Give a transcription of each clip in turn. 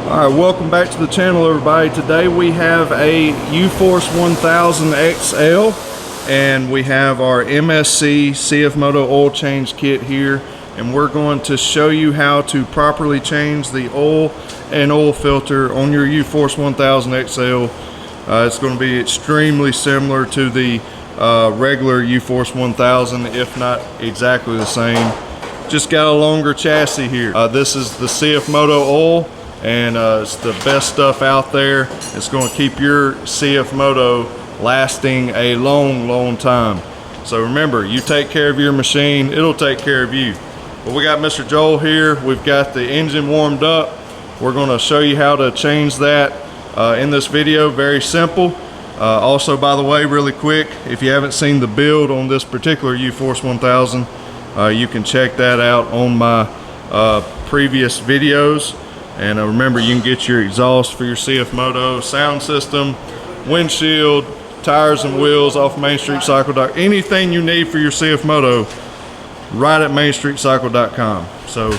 Alright, welcome back to the channel, everybody. Today we have a UFORCE 1000 XL and we have our MSC CFMOTO oil change kit here, and we're going to show you how to properly change the oil and oil filter on your UFORCE 1000 XL. It's going to be extremely similar to the regular UFORCE 1000, if not exactly the same. Just got a longer chassis here. This is the CFMOTO oil, and it's the best stuff out there. It's going to keep your CFMOTO lasting a long time. So remember, you take care of your machine, it'll take care of you. But we got Mr. Joel here. We've got the engine warmed up. We're going to show you how to change that in this video. Very simple. Also, by the way, really quick, if you haven't seen the build on this particular UFORCE 1000, you can check that out on my previous videos. And remember, you can get your exhaust for your CFMOTO, sound system, windshield, tires and wheels off MainStreetCycle.com. Anything you need for your CFMOTO, right at MainStreetCycle.com. So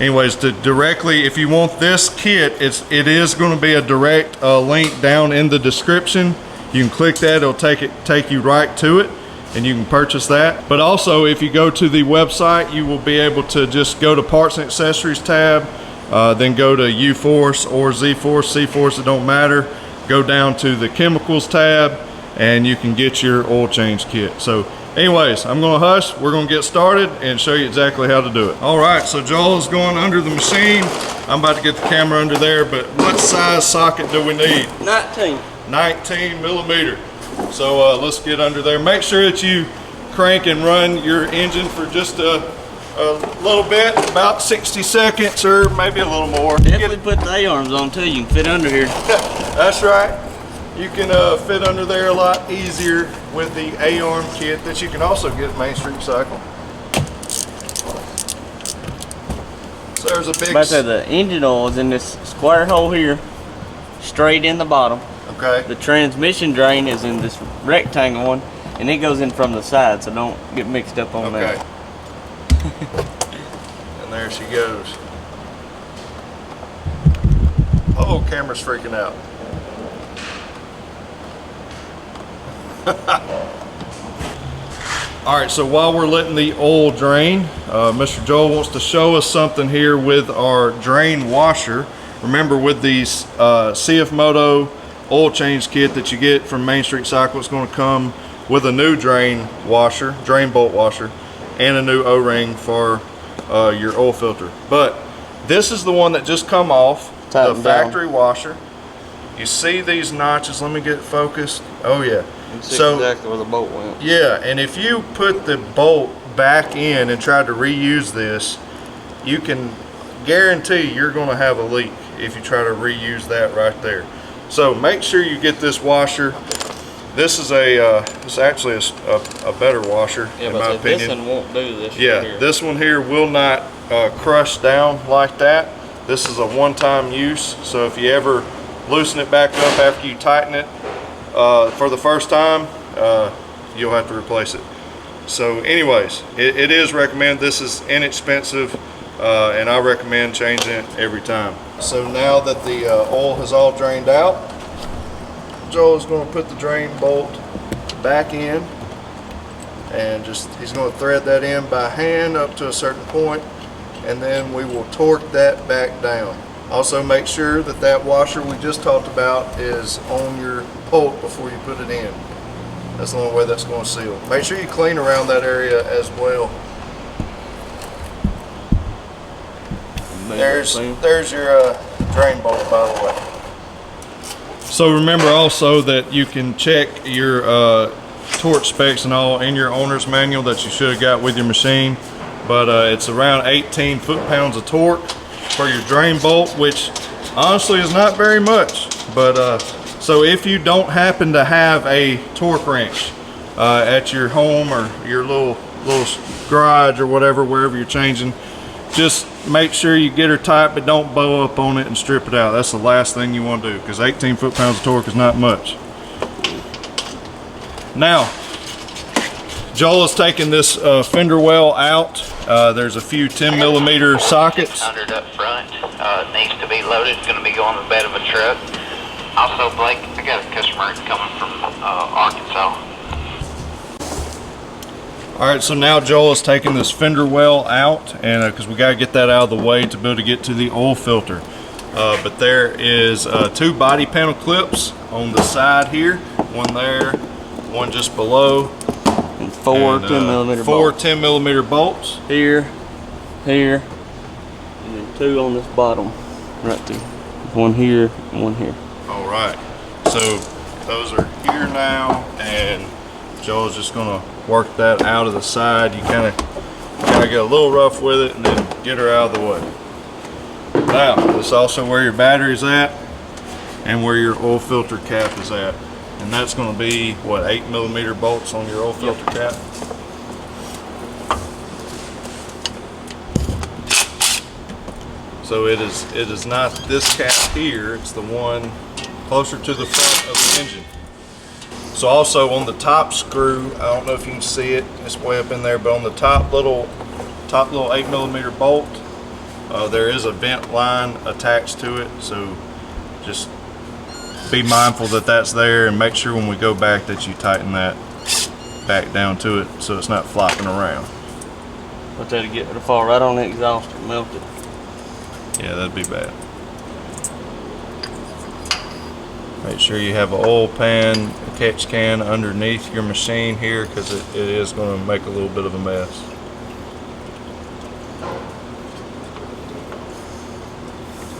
anyways, directly, if you want this kit, it is going to be a direct link down in the description. You can click that, it'll take you right to it, and you can purchase that. But also, if you go to the website, you will be able to just go to parts and accessories tab, then go to UFORCE or ZFORCE, CFORCE, it don't matter. Go down to the chemicals tab and you can get your oil change kit. So anyways, I'm gonna hush, we're gonna get started and show you exactly how to do it. All right, so Joel is going under the machine. I'm about to get the camera under there, but what size socket do we need? 19 millimeter. So let's get under there. Make sure that you crank and run your engine for just a little bit, about 60 seconds or maybe a little more. Definitely put the A-arms on too, you can fit under here. That's right. You can fit under there a lot easier with the A-arm kit that you can also get at Main Street Cycle. So there's a big... But the engine oil is in this square hole here, straight in the bottom. Okay. The transmission drain is in this rectangle one, and it goes in from the side, so don't get mixed up on that. And there she goes. Oh, camera's freaking out. All right, so while we're letting the oil drain, Mr. Joel wants to show us something here with our drain washer. Remember, with these CFMOTO oil change kit that you get from Main Street Cycle, it's going to come with a new drain washer, drain bolt washer, and a new O-ring for your oil filter. But this is the one that just come off the factory washer. You see these notches? Let me get it focused. Oh yeah. You see exactly where the bolt went. Yeah, and if you put the bolt back in and try to reuse this, you can guarantee you're going to have a leak if you try to reuse that right there. So make sure you get this washer. This is it's actually a better washer, in my opinion. This one won't do this. Yeah, here. This one here will not crush down like that. This is a one-time use, so if you ever loosen it back up after you tighten it for the first time, you'll have to replace it. So anyways, it is recommended. This is inexpensive, and I recommend changing it every time. So now that the oil has all drained out, Joel is going to put the drain bolt back in, and he's going to thread that in by hand up to a certain point, and then we will torque that back down. Also, make sure that that washer we just talked about is on your bolt before you put it in. That's the only way that's going to seal. Make sure you clean around that area as well. There's your drain bolt, by the way. So remember also that you can check your torque specs and all in your owner's manual that you should have got with your machine. But it's around 18 foot-pounds of torque for your drain bolt, which honestly is not very much. But so if you don't happen to have a torque wrench at your home or your little garage or whatever, wherever you're changing, just make sure you get her tight, but don't bow up on it and strip it out. That's the last thing you want to do, because 18 foot-pounds of torque is not much. Now, Joel is taking this fender well out. There's a few 10mm sockets. 600 up front. It needs to be loaded. It's going to be going on the bed of a truck. Also, Blake, I got a customer coming from Arkansas. All right, so now Joel is taking this fender well out, and because we got to get that out of the way to be able to get to the oil filter. But there is 2 body panel clips on the side here, one there, one just below, and 4 10mm four bolts. 10mm bolts. Here, here, and then 2 on this bottom, right there. One here and one here. All right, so those are here now, and Joel's just gonna work that out of the side. You kind of get a little rough with it, and then get her out of the way. Now, this is also where your battery's at, and where your oil filter cap is at, and that's going to be what, 8mm bolts on your oil filter cap. So it is not this cap here, it's the one closer to the front of the engine. So also on the top screw, I don't know if you can see it, it's way up in there, but on the top little 8mm bolt, there is a vent line attached to it, so just be mindful that that's there, and make sure when we go back that you tighten that back down to it so it's not flopping around. But that'll get to fall right on the exhaust and melt it. Yeah, that'd be bad. Make sure you have an oil pan, a catch can underneath your machine here, because it is going to make a little bit of a mess.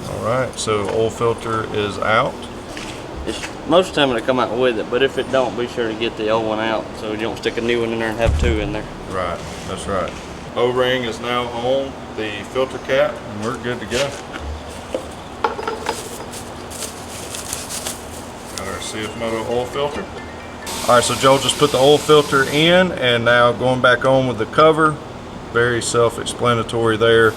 Alright, so oil filter is out. Most of the time it'll come out with it, but if it don't, be sure to get the old one out so you don't stick a new one in there and have 2 in there. Right, that's right. O-ring is now on the filter cap, and we're good to go. Got our CFMOTO oil filter. Alright, so Joel just put the oil filter in, and now going back on with the cover. Very self-explanatory there.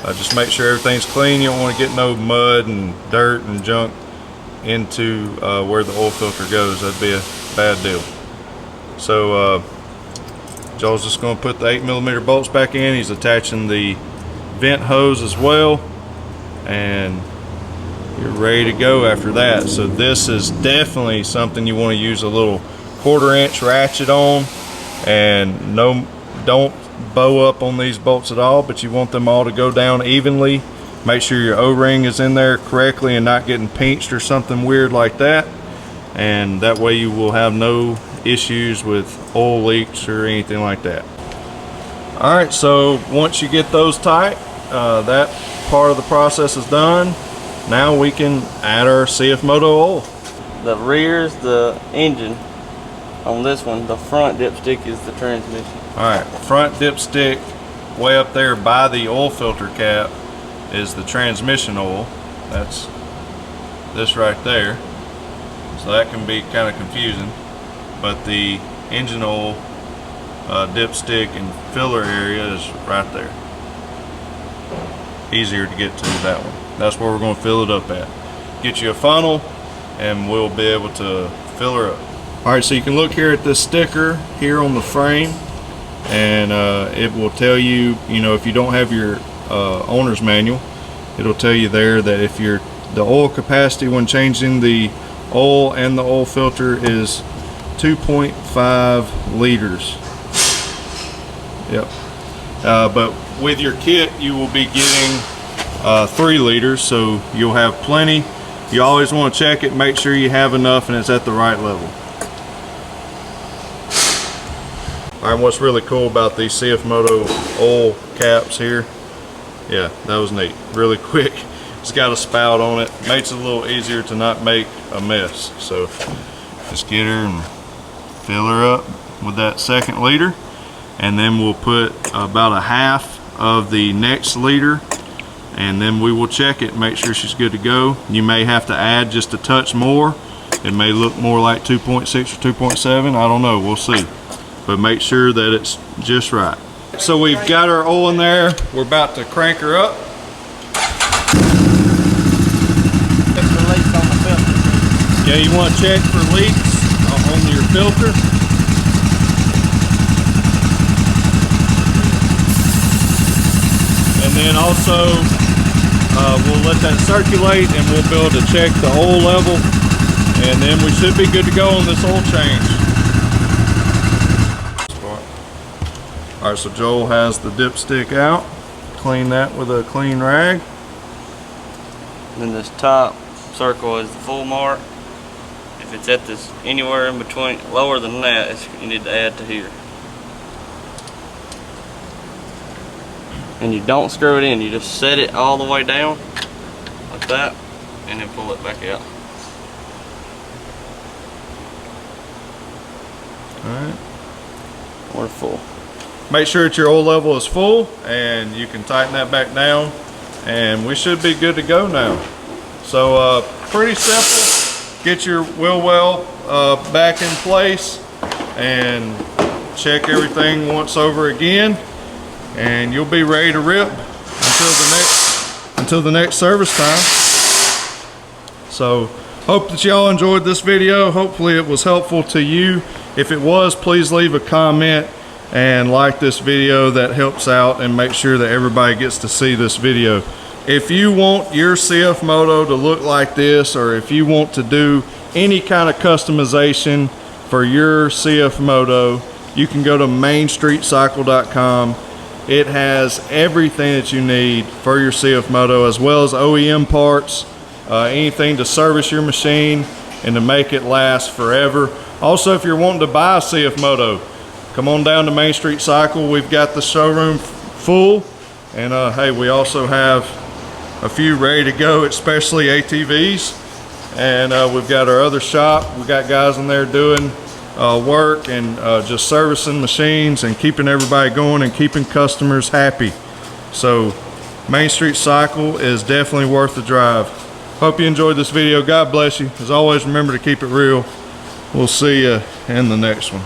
Just make sure everything's clean. You don't want to get no mud and dirt and junk into where the oil filter goes. That'd be a bad deal. So Joel's just going to put the 8mm bolts back in. He's attaching the vent hose as well, and you're ready to go after that. So this is definitely something you want to use a little 1/4" ratchet on, and don't bow up on these bolts at all, but you want them all to go down evenly. Make sure your O-ring is in there correctly and not getting pinched or something weird like that, and that way you will have no issues with oil leaks or anything like that. Alright, so once you get those tight, that part of the process is done. Now we can add our CFMOTO oil. The rear is the engine on this one. The front dipstick is the transmission. Alright, front dipstick way up there by the oil filter cap is the transmission oil. That's this right there. So that can be kind of confusing. But the engine oil dipstick and filler area is right there. Easier to get to that one. That's where we're going to fill it up at. Get you a funnel and we'll be able to fill her up. Alright, so you can look here at this sticker here on the frame, and it will tell you, if you don't have your owner's manual, it'll tell you there that if the oil capacity when changing the oil and the oil filter is 2.5 liters. Yep. But with your kit you will be getting 3 liters, so you'll have plenty. You always want to check it, make sure you have enough and it's at the right level. Alright, what's really cool about these CFMOTO oil caps here, yeah, that was neat. Really quick. It's got a spout on it. Makes it a little easier to not make a mess. So just get her and fill her up with that 2nd liter, and then we'll put about a half of the next liter, and then we will check it, make sure she's good to go. You may have to add just a touch more. It may look more like 2.6 or 2.7. I don't know. We'll see. But make sure that it's just right. So we've got our oil in there. We're about to crank her up. Check the leaks on the filter. Yeah, you want to check for leaks on your filter. then also we'll let that circulate, and we'll be able to check the oil level, and then we should be good to go on this oil change. All right, so Joel has the dipstick out. Clean that with a clean rag. Then this top circle is the full mark. If it's at this anywhere in between, lower than that, you need to add to here. And you don't screw it in, you just set it all the way down like that, and then pull it back out. Alright. We're full. Make sure that your oil level is full, and you can tighten that back down, and we should be good to go now. So pretty simple. Get your wheel well back in place and check everything once over again, and you'll be ready to rip until the next service time. So hope that y'all enjoyed this video. Hopefully it was helpful to you. If it was, please leave a comment and like this video. That helps out and make sure that everybody gets to see this video. If you want your CFMOTO to look like this, or if you want to do any kind of customization for your CFMOTO, you can go to mainstreetcycle.com. It has everything that you need for your CFMOTO, as well as OEM parts, anything to service your machine and to make it last forever. Also, if you're wanting to buy a CFMOTO, come on down to Main Street Cycle. We've got the showroom full, and hey, we also have a few ready to go, especially ATVs. And we've got our other shop. We've got guys in there doing work and just servicing machines and keeping everybody going and keeping customers happy. So Main Street Cycle is definitely worth the drive. Hope you enjoyed this video. God bless you. As always, remember to keep it real. We'll see you in the next one.